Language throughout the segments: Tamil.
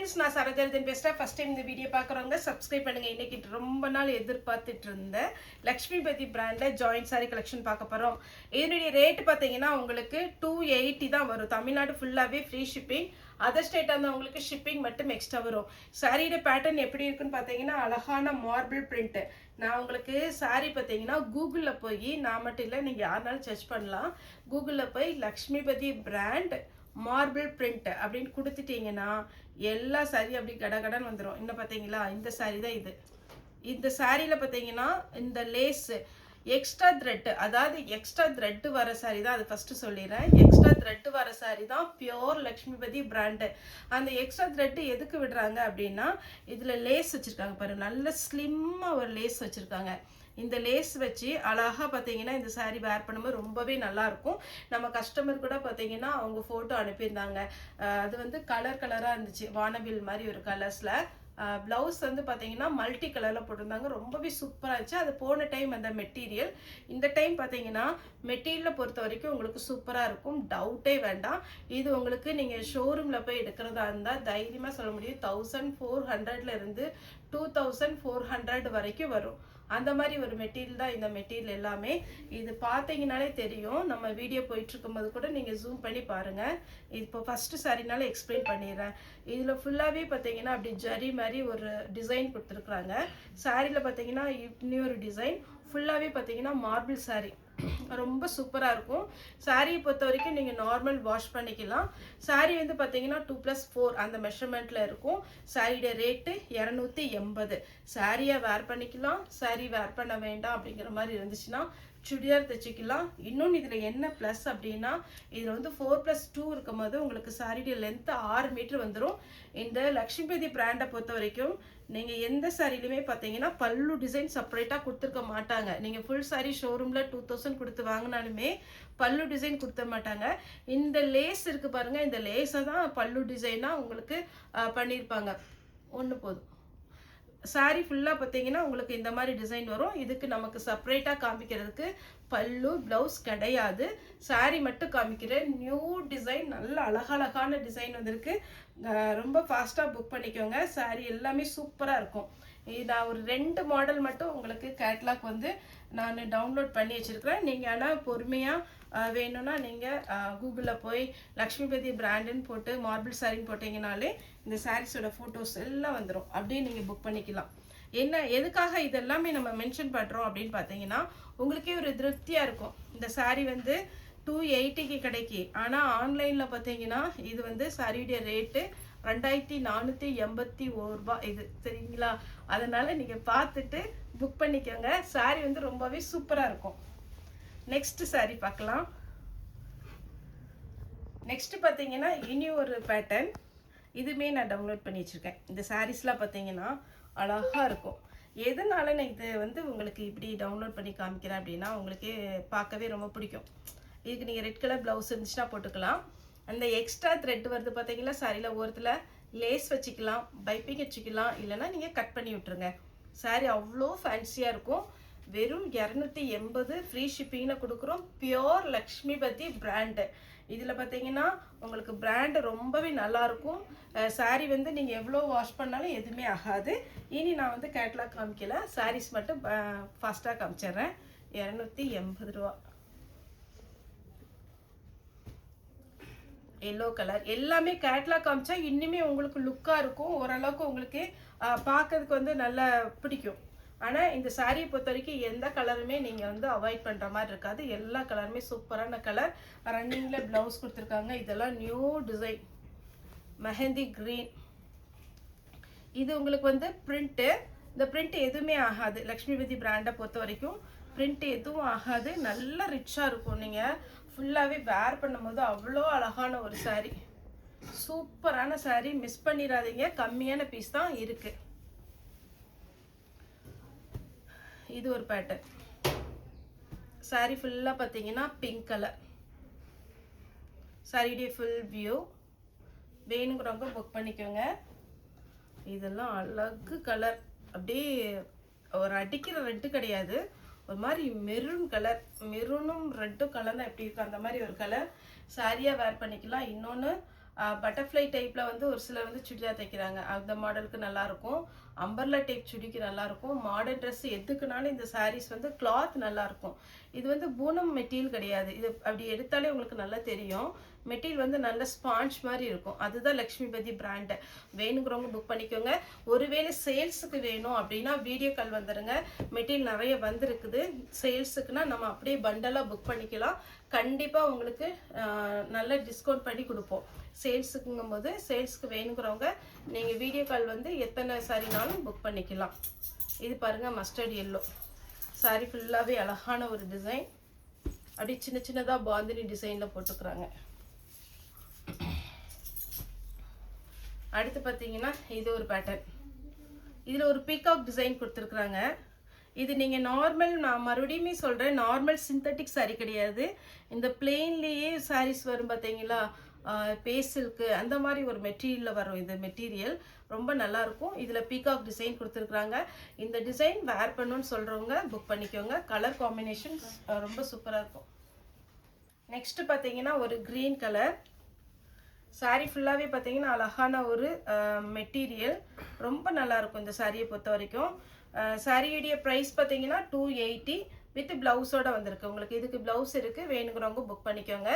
ஃப்ரெண்ட்ஸ், நான் சரோஜாதன் பேசுகிறேன். ஃபஸ்ட் டைம் இந்த வீடியோ பார்க்குறவங்க சப்ஸ்கிரைப் பண்ணுங்கள். இன்றைக்கி ரொம்ப நாள் எதிர்பார்த்துட்டு இருந்தேன் லக்ஷ்மிபதி பிராண்டில் ஜாயின்ட் சாரி கலெக்ஷன் பார்க்க போகிறோம். இதனுடைய ரேட்டு பார்த்தீங்கன்னா உங்களுக்கு 280 தான் வரும். தமிழ்நாடு ஃபுல்லாகவே ஃப்ரீ ஷிப்பிங். அதர் ஸ்டேட்டாக இருந்தால் உங்களுக்கு ஷிப்பிங் மட்டும் எக்ஸ்ட்ரா வரும். சாரியோட பேட்டர்ன் எப்படி இருக்குன்னு பார்த்தீங்கன்னா அழகான மார்பிள் பிரிண்ட்டு. நான் உங்களுக்கு சாரி பார்த்தீங்கன்னா கூகுளில் போய், நான் மட்டும் இல்லை நீங்கள் யாருனாலும் சர்ச் பண்ணலாம். கூகுளில் போய் லக்ஷ்மிபதி பிராண்ட் மார்பிள் பிரிண்ட் அப்படின்னு கொடுத்துட்டீங்கன்னா எல்லா சாரி அப்படி கடகடன்னு வந்துடும். இன்னும் பார்த்தீங்களா, இந்த சாரி தான் இது. இந்த சாரியில் பார்த்தீங்கன்னா இந்த லேஸ் எக்ஸ்ட்ரா த்ரெட்டு, அதாவது எக்ஸ்ட்ரா த்ரெட்டு வர சாரி தான். அது ஃபஸ்ட்டு சொல்லிடுறேன். எக்ஸ்ட்ரா த்ரெட்டு வர சாரி தான் பியோர் லக்ஷ்மிபதி பிராண்டு. அந்த எக்ஸ்ட்ரா த்ரெட்டு எதுக்கு விடுறாங்க அப்படின்னா, இதில் லேஸ் வச்சுருக்காங்க பாருங்கள், நல்ல ஸ்லிம்மாக ஒரு லேஸ் வச்சுருக்காங்க. இந்த லேஸ் வச்சு அழகாக பார்த்தீங்கன்னா இந்த சாரீ வேர் பண்ணும்போது ரொம்பவே நல்லாயிருக்கும். நம்ம கஸ்டமர் கூட பார்த்தீங்கன்னா அவங்க ஃபோட்டோ அனுப்பியிருந்தாங்க. அது வந்து கலராக இருந்துச்சு, வானவில் மாதிரி ஒரு கலர்ஸில். ப்ளவுஸ் வந்து பார்த்தீங்கன்னா மல்டி கலரில் போட்டிருந்தாங்க. ரொம்பவே சூப்பராக இருந்துச்சு. அது போன டைம் அந்த மெட்டீரியல். இந்த டைம் பார்த்தீங்கன்னா மெட்டீரியலை பொறுத்த வரைக்கும் உங்களுக்கு சூப்பராக இருக்கும், டவுட்டே வேண்டாம். இது உங்களுக்கு நீங்கள் ஷோரூமில் போய் எடுக்கிறதா இருந்தால் தைரியமாக சொல்ல முடியும் 1400 2400 வரைக்கும் வரும். அந்த மாதிரி ஒரு மெட்டீரியல் தான் இந்த மெட்டீரியல் எல்லாமே. இது பார்த்தீங்கனாலே தெரியும். நம்ம வீடியோ போயிட்டுருக்கும்போது கூட நீங்கள் ஜூம் பண்ணி பாருங்கள். இப்போ ஃபஸ்ட்டு சாரினால எக்ஸ்பிளைன் பண்ணிடுறேன். இதில் ஃபுல்லாகவே பார்த்தீங்கன்னா அப்படி ஜரி மாதிரி ஒரு டிசைன் கொடுத்துருக்குறாங்க. சாரியில் பார்த்தீங்கன்னா இன்னொரு டிசைன். ஃபுல்லாகவே பார்த்தீங்கன்னா மார்பிள் சாரி ரொம்ப சூப்பராக இருக்கும். சாரியை பொறுத்த வரைக்கும் நீங்கள் நார்மல் வாஷ் பண்ணிக்கலாம். சாரி வந்து பார்த்தீங்கன்னா 2+4 அந்த மெஷர்மெண்ட்டில் இருக்கும். சாரியோட ரேட்டு 280. சாரியை வேர் பண்ணிக்கலாம், சாரி வேர் பண்ண வேண்டாம் அப்படிங்கிற மாதிரி இருந்துச்சுன்னா சுடிதார் தைச்சிக்கலாம். இன்னொன்று இதில் என்ன ப்ளஸ் அப்படின்னா, இதில் வந்து 4+2 இருக்கும் போது உங்களுக்கு சாரியோட லென்த்து 6 மீட்டர் வந்துடும். இந்த லக்ஷ்மிபதி பிராண்டை பொறுத்த வரைக்கும் நீங்கள் எந்த சாரிலையுமே பார்த்தீங்கன்னா பல்லு டிசைன் செப்பரேட்டாக கொடுத்துருக்க மாட்டாங்க. நீங்கள் ஃபுல் சாரி ஷோரூமில் 2000 கொடுத்து வாங்கினாலுமே பல்லு டிசைன் கொடுத்த மாட்டாங்க. இந்த லேஸ் இருக்குது பாருங்கள், இந்த லேஸை தான் பல்லு டிசைனாக உங்களுக்கு பண்ணியிருப்பாங்க. ஒன்று போதும். சாரி ஃபுல்லாக பார்த்தீங்கன்னா உங்களுக்கு இந்த மாதிரி டிசைன் வரும். இதுக்கு நமக்கு செப்பரேட்டாக காமிக்கிறதுக்கு பல்லு ப்ளவுஸ் கிடையாது. சாரி மட்டும் காமிக்கிறேன். நியூ டிசைன், நல்ல அழகழகான டிசைன் வந்திருக்கு. ரொம்ப ஃபாஸ்ட்டாக புக் பண்ணிக்கோங்க. சாரி எல்லாமே சூப்பராக இருக்கும். நான் ஒரு 2 மாடல் மட்டும் உங்களுக்கு கேட்லாக் வந்து நான் டவுன்லோட் பண்ணி வச்சுருக்கிறேன். நீங்கள் ஆனால் பொறுமையாக வேணும்னா நீங்கள் கூகுளில் போய் லக்ஷ்மிபதி பிராண்டுன்னு போட்டு மார்பிள் சாரின்னு போட்டிங்கனாலே இந்த சாரீஸோட ஃபோட்டோஸ் எல்லாம் வந்துடும். அப்படியே நீங்கள் புக் பண்ணிக்கலாம். என்ன எதுக்காக இதெல்லாமே நம்ம மென்ஷன் பண்ணுறோம் அப்படின்னு பார்த்தீங்கன்னா, உங்களுக்கே ஒரு திருப்தியாக இருக்கும். இந்த சாரீ வந்து 280க்கு கிடைக்கி, ஆனால் ஆன்லைனில் பார்த்தீங்கன்னா இது வந்து சாரியுடைய ரேட்டு 2481 ரூபா. இது சரிங்களா? அதனால் நீங்கள் பார்த்துட்டு புக் பண்ணிக்கோங்க. சாரீ வந்து ரொம்பவே சூப்பராக இருக்கும். நெக்ஸ்ட் சாரீ பார்க்கலாம். நெக்ஸ்ட்டு பார்த்தீங்கன்னா இனி ஒரு பேட்டர்ன். இதுவுமே நான் டவுன்லோட் பண்ணி வச்சுருக்கேன். இந்த சாரீஸ்லாம் பார்த்தீங்கன்னா அழகாக இருக்கும். எதனால நான் இது வந்து உங்களுக்கு இப்படி டவுன்லோட் பண்ணி காமிக்கிறேன் அப்படின்னா, உங்களுக்கே பார்க்கவே ரொம்ப பிடிக்கும். இதுக்கு நீங்கள் ரெட் கலர் ப்ளவுஸ் இருந்துச்சுன்னா போட்டுக்கலாம். அந்த எக்ஸ்ட்ரா த்ரெட் வருது பார்த்தீங்களா சாரியில், ஓரத்தில் லேஸ் வச்சுக்கலாம், பைப்பிங் வச்சுக்கலாம், இல்லைனா நீங்கள் கட் பண்ணி விட்டுருங்க. சாரி அவ்வளோ ஃபேன்சியாக இருக்கும். வெறும் 280 ஃப்ரீ ஷிப்பிங்கில் கொடுக்குறோம். Pure Lakshmipathi brand. இதில் பார்த்தீங்கன்னா உங்களுக்கு பிராண்டு ரொம்பவே நல்லாயிருக்கும். சாரீ வந்து நீங்கள் எவ்வளோ வாஷ் பண்ணாலும் எதுவுமே ஆகாது. இனி நான் வந்து கேட்லாக் காமிக்கல, சாரீஸ் மட்டும் ஃபாஸ்ட்டாக காமிச்சிட்றேன். 280 ரூபா. எல்லோ கலர் எல்லாமே கேட்லாக் காமிச்சா இன்னுமே உங்களுக்கு லுக்காக இருக்கும். ஓரளவுக்கு உங்களுக்கு பார்க்கறதுக்கு வந்து நல்லா பிடிக்கும். ஆனால் இந்த சாரியை பொறுத்த வரைக்கும் எந்த கலருமே நீங்கள் வந்து அவாய்ட் பண்ணுற மாதிரி இருக்காது. எல்லா கலருமே சூப்பரான கலர். ரன்னிங்கில் ப்ளவுஸ் கொடுத்துருக்காங்க. இதெல்லாம் நியூ டிசைன் மெஹந்தி க்ரீன். இது உங்களுக்கு வந்து பிரிண்ட்டு. இந்த பிரிண்ட் எதுவுமே ஆகாது. லக்ஷ்மிபதி பிராண்டை பொறுத்த வரைக்கும் பிரிண்ட் எதுவும் ஆகாது. நல்லா ரிச்சாக இருக்கும். நீங்கள் ஃபுல்லாகவே வேர் பண்ணும்போது அவ்வளோ அழகான ஒரு சாரீ, சூப்பரான சாரீ. மிஸ் பண்ணிடாதீங்க. கம்மியான பீஸ் தான் இருக்குது. இது ஒரு பேட்டர்ன். சாரீ ஃபுல்லாக பார்த்தீங்கன்னா பிங்க் கலர். சாரியுடைய ஃபுல் வியூ வேணுங்கிறவங்க புக் பண்ணிக்கோங்க. இதெல்லாம் அழகு கலர். அப்படியே ஒரு அடிக்கிற ரெட்டு கிடையாது, ஒரு மாதிரி மெரூன் கலர். மெரூனும் ரெட்டும் கலர் தான் எப்படி இருக்கும் அந்த மாதிரி ஒரு கலர். சாரியாக வேர் பண்ணிக்கலாம். இன்னொன்று பட்டர்ஃப்ளை டைப்பில் வந்து ஒரு சிலர் வந்து சுடிதார் தைக்கிறாங்க, அந்த மாடலுக்கு நல்லாயிருக்கும். அம்பர்லா டைப் சுடிக்கு நல்லாயிருக்கும். மாடர்ன் ட்ரெஸ் எதுக்குனாலும் இந்த சாரீஸ் வந்து கிளாத் நல்லாயிருக்கும். இது வந்து பூனம் மெட்டீரியல் கிடையாது. இது அப்படி எடுத்தாலே உங்களுக்கு நல்லா தெரியும். மெட்டீரியல் வந்து நல்ல ஸ்பாஞ்ச் மாதிரி இருக்கும். அதுதான் லக்ஷ்மிபதி பிராண்டு. வேணுங்கிறவங்க புக் பண்ணிக்கோங்க. ஒருவேளை சேல்ஸுக்கு வேணும் அப்படின்னா வீடியோ கால் வந்துடுங்க. மெட்டீரியல் நிறைய வந்திருக்குது. சேல்ஸுக்குன்னா நம்ம அப்படியே பண்டலாக புக் பண்ணிக்கலாம். கண்டிப்பாக உங்களுக்கு நல்ல டிஸ்கவுண்ட் பண்ணி கொடுப்போம். சேல்ஸுக்குங்கும் போது சேல்ஸுக்கு வேணுங்கிறவங்க நீங்கள் வீடியோ கால் வந்து எத்தனை சாரினாலும் புக் பண்ணிக்கலாம். இது பாருங்கள், மஸ்டர்ட் எல்லோ சாரி ஃபுல்லாகவே அழகான ஒரு டிசைன். அப்படி சின்ன சின்னதாக பாந்தினி டிசைனில் போட்டுக்கிறாங்க. அடுத்து பார்த்தீங்கன்னா இது ஒரு பேட்டர்ன். இதில் ஒரு பீகாக் டிசைன் கொடுத்துருக்குறாங்க. இது நீங்கள் நார்மல், நான் மறுபடியுமே சொல்கிறேன், நார்மல் சிந்தட்டிக் சாரீ கிடையாது. இந்த பிளெயின்லேயே சாரீஸ் வரும் பார்த்தீங்களா, பேசில்க்கு அந்த மாதிரி ஒரு மெட்டீரியலில் வரும். இது மெட்டீரியல் ரொம்ப நல்லாயிருக்கும். இதில் பீகாக் டிசைன் கொடுத்துருக்குறாங்க. இந்த டிசைன் வேர் பண்ணணும்னு சொல்கிறவங்க புக் பண்ணிக்கோங்க. கலர் காம்பினேஷன் ரொம்ப சூப்பராக இருக்கும். நெக்ஸ்ட்டு பார்த்தீங்கன்னா ஒரு க்ரீன் கலர் சாரீ ஃபுல்லாகவே பார்த்தீங்கன்னா அழகான ஒரு மெட்டீரியல் ரொம்ப நல்லாயிருக்கும். இந்த சாரியை பொறுத்த வரைக்கும் சாரியுடைய ப்ரைஸ் பார்த்தீங்கன்னா 280 வித் ப்ளவுஸோடு வந்திருக்கு. உங்களுக்கு இதுக்கு ப்ளவுஸ் இருக்குது, வேணுங்கிறவங்க புக் பண்ணிக்கோங்க.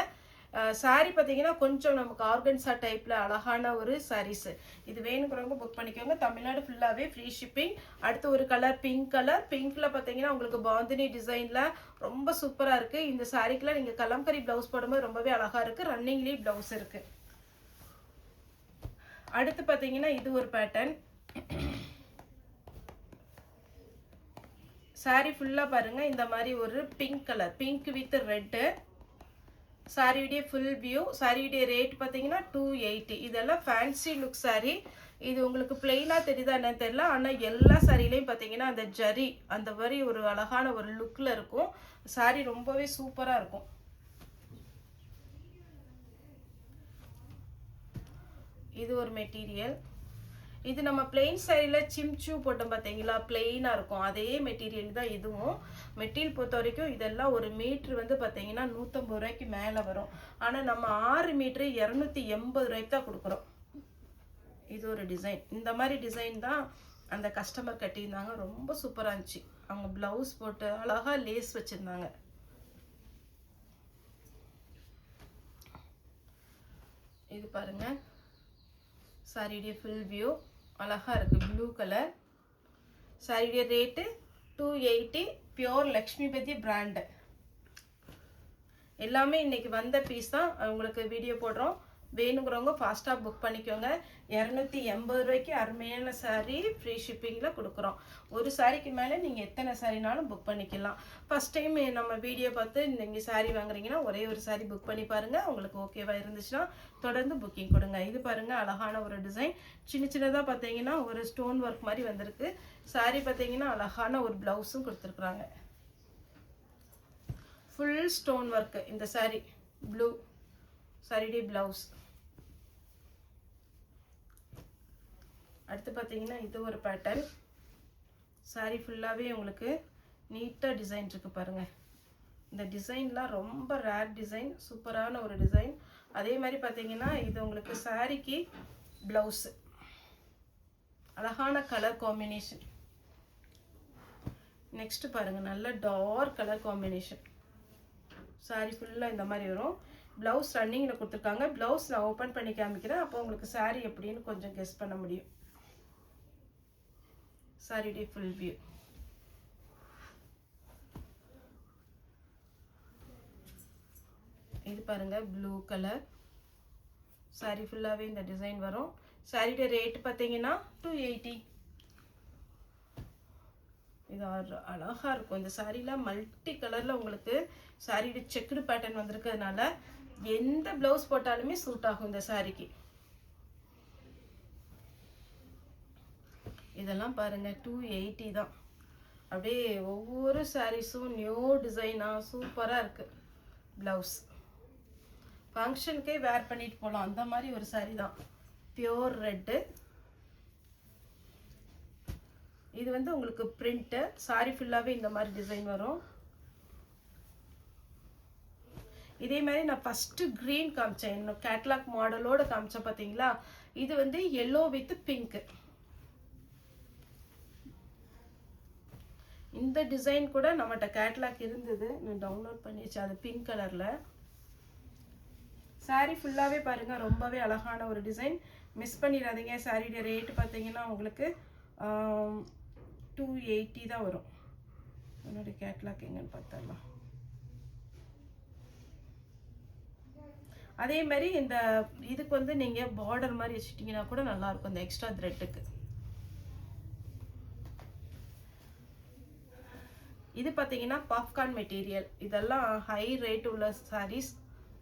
சாரீ பார்த்தீங்கன்னா கொஞ்சம் நமக்கு ஆர்கன்ஸா டைப்பில் அழகான ஒரு சாரீஸு. இது வேணுங்கிறவங்க புக் பண்ணிக்கோங்க. தமிழ்நாடு ஃபுல்லாகவே ஃப்ரீ ஷிப்பிங். அடுத்து ஒரு கலர் பிங்க் கலர். பிங்க்கில் பார்த்தீங்கன்னா உங்களுக்கு பாந்தினி டிசைனில் ரொம்ப சூப்பராக இருக்குது. இந்த சாரீக்கெலாம் நீங்கள் கலம்கரி ப்ளவுஸ் போடும்போது ரொம்பவே அழகாக இருக்குது. ரன்னிங்லேயும் ப்ளவுஸ் இருக்குது. அடுத்து பார்த்தீங்கன்னா இது ஒரு பேட்டர்ன். சாரீ ஃபுல்லாக பாருங்கள், இந்த மாதிரி ஒரு pink colour, pink with red. சாரியுடைய ஃபுல் வியூ. சாரியுடைய ரேட் பார்த்தீங்கன்னா 280. இதெல்லாம் ஃபேன்சி லுக் சாரீ. இது உங்களுக்கு பிளெயினாக தெரியுதா என்னன்னு தெரியல, ஆனால் எல்லா சாரிலையும் பார்த்தீங்கன்னா அந்த ஜரி அந்த மாதிரி ஒரு அழகான ஒரு லுக்கில் இருக்கும். சாரீ ரொம்பவே சூப்பராக இருக்கும். இது ஒரு மெட்டீரியல். இது நம்ம பிளெயின் சாரியில் சிம்சு போட்டோம் பார்த்தீங்களா, பிளெயினாக இருக்கும். அதே மெட்டீரியல் தான் இதுவும். மெட்டீரியல் பொறுத்த வரைக்கும் இதெல்லாம் ஒரு மீட்ரு வந்து பார்த்தீங்கன்னா 150 ரூபாய்க்கு மேலே வரும். ஆனால் நம்ம 6 மீட்ரு 280 ரூபாய்க்கு தான் கொடுக்குறோம். இது ஒரு டிசைன். இந்த மாதிரி டிசைன் தான் அந்த கஸ்டமர் கட்டியிருந்தாங்க. ரொம்ப சூப்பராக இருந்துச்சு. அவங்க ப்ளவுஸ் போட்டு அழகாக லேஸ் வச்சுருந்தாங்க. இது பாருங்கள், சாரியுடைய ஃபுல் வியூ அழகாக இருக்குது. Blue colour. சாரியுடைய ரேட்டு 280. Pure Lakshmipathi brand. எல்லாமே இன்றைக்கி வந்த பீஸ் தான் உங்களுக்கு வீடியோ போடுறோம். வேணுங்கிறவங்க ஃபாஸ்ட்டாக புக் பண்ணிக்கோங்க. 280 ரூபாய்க்கு அருமையான சாரீ ஃப்ரீ ஷிப்பிங்கில் கொடுக்குறோம். ஒரு சாரிக்கு மேலே நீங்கள் எத்தனை சாரினாலும் புக் பண்ணிக்கலாம். ஃபஸ்ட் டைம் நம்ம வீடியோ பார்த்து நீங்கள் சாரீ வாங்குறீங்கன்னா ஒரே ஒரு சாரீ புக் பண்ணி பாருங்கள். உங்களுக்கு ஓகேவாக இருந்துச்சுன்னா தொடர்ந்து புக்கிங் கொடுங்க. இது பாருங்கள், அழகான ஒரு டிசைன். சின்ன சின்னதாக பார்த்தீங்கன்னா ஒரு ஸ்டோன் ஒர்க் மாதிரி வந்திருக்கு. சாரீ பார்த்தீங்கன்னா அழகான ஒரு ப்ளவுஸும் கொடுத்துருக்குறாங்க. ஃபுல் ஸ்டோன் ஒர்க்கு இந்த சாரீ. ப்ளூ சாரியுடைய ப்ளவுஸ். அடுத்து பார்த்தீங்கன்னா இது ஒரு பேட்டர்ன். சாரீ ஃபுல்லாகவே உங்களுக்கு நீட்டாக டிசைன் இருக்குது பாருங்கள். இந்த டிசைன்லாம் ரொம்ப ரேர் டிசைன், சூப்பரான ஒரு டிசைன். அதே மாதிரி பார்த்தீங்கன்னா இது உங்களுக்கு சாரீக்கு ப்ளவுஸு. அழகான கலர் காம்பினேஷன். நெக்ஸ்ட்டு பாருங்கள், நல்ல டார்க் கலர் காம்பினேஷன். சாரீ ஃபுல்லாக இந்த மாதிரி வரும். ப்ளவுஸ் ரன்னிங்கில் கொடுத்துருக்காங்க. ப்ளவுஸ் நான் ஓப்பன் பண்ணி காமிக்கிறேன். அப்போ உங்களுக்கு சாரீ எப்படின்னு கொஞ்சம் கெஸ் பண்ண முடியும். சாரியுடைய ஃபுல் வியூ. இது பாருங்கள், ப்ளூ கலர். சாரீ ஃபுல்லாகவே இந்த டிசைன் வரும். சாரியுடைய ரேட் பார்த்தீங்கன்னா 280. இது அழகாக இருக்கும். இந்த சாரீலாம் மல்டி கலரில் உங்களுக்கு சாரியுடைய செக்குடு பேட்டர்ன் வந்திருக்கிறதுனால எந்த ப்ளவுஸ் போட்டாலுமே சூட் ஆகும் இந்த சாரிக்கு. இதெல்லாம் பாருங்கள் 280 தான். அப்படியே ஒவ்வொரு சாரீஸும் நியூ டிசைனாக சூப்பராக இருக்குது. ப்ளவுஸ் ஃபங்க்ஷனுக்கே வேர் பண்ணிட்டு போகலாம் அந்த மாதிரி ஒரு சாரீ தான். Pure red. இது வந்து உங்களுக்கு பிரிண்ட்டு. சாரீ ஃபுல்லாகவே இந்த மாதிரி டிசைன் வரும். இதே மாதிரி நான் ஃபஸ்ட்டு க்ரீன் காமிச்சேன், என்னோட கேட்லாக் மாடலோட காமிச்சேன் பார்த்தீங்களா? இது வந்து எல்லோ வித் பிங்க்கு. இந்த டிசைன் கூட நம்மகிட்ட கேட்லாக் இருந்தது, நான் டவுன்லோட் பண்ணி வச்சேன், அது பிங்க் கலரில். சாரீ ஃபுல்லாகவே பாருங்கள், ரொம்பவே அழகான ஒரு டிசைன். மிஸ் பண்ணிடாதீங்க. சாரியோட ரேட்டு பார்த்தீங்கன்னா உங்களுக்கு 280 தான் வரும். என்னுடைய கேட்லாக் எங்கன்னு பார்த்துடலாம். அதே மாதிரி இந்த இதுக்கு வந்து நீங்கள் பார்டர் மாதிரி வச்சுட்டிங்கன்னா கூட நல்லாயிருக்கும், இந்த எக்ஸ்ட்ரா த்ரெட்டுக்கு. இது பார்த்தீங்கன்னா பாப்கார்ன் மெட்டீரியல். இதெல்லாம் ஹை ரேட் உள்ள சாரீஸ்,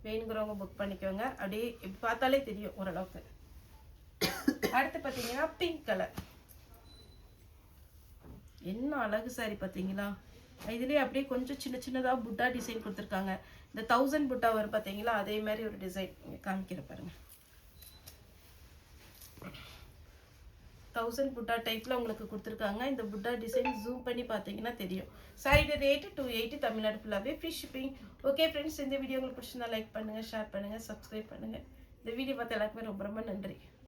வேணுங்கிறவங்க புக் பண்ணிக்கோங்க. அப்படியே பார்த்தாலே தெரியும் ஓரளவுக்கு. அடுத்து பார்த்தீங்கன்னா பிங்க் கலர். என்ன அழகு சாரி பார்த்தீங்களா? இதுலேயே அப்படியே கொஞ்சம் சின்ன சின்னதாக புட்டா டிசைன் கொடுத்துருக்காங்க. இந்த 1000 புட்டா வரும் பார்த்தீங்களா, அதே மாதிரி ஒரு டிசைன் காமிக்கிற பாருங்க. 1000 புட்டா டைப்பில் உங்களுக்கு கொடுத்துருக்காங்க. இந்த புட்டா டிசைன் ஜூம் பண்ணி பார்த்தீங்கன்னா தெரியும். சாரியோட ரேட்டு 280, தமிழ்நாடு ஃபுல்லாகவே ஃப்ரீ ஷிப்பிங். ஓகே ஃப்ரெண்ட்ஸ், இந்த வீடியோ உங்களுக்கு பிடிச்சிருந்தா லைக் பண்ணுங்கள், ஷேர் பண்ணுங்கள், சப்ஸ்கிரைப் பண்ணுங்கள். இந்த வீடியோ பார்த்து எல்லாருக்குமே ரொம்ப ரொம்ப நன்றி.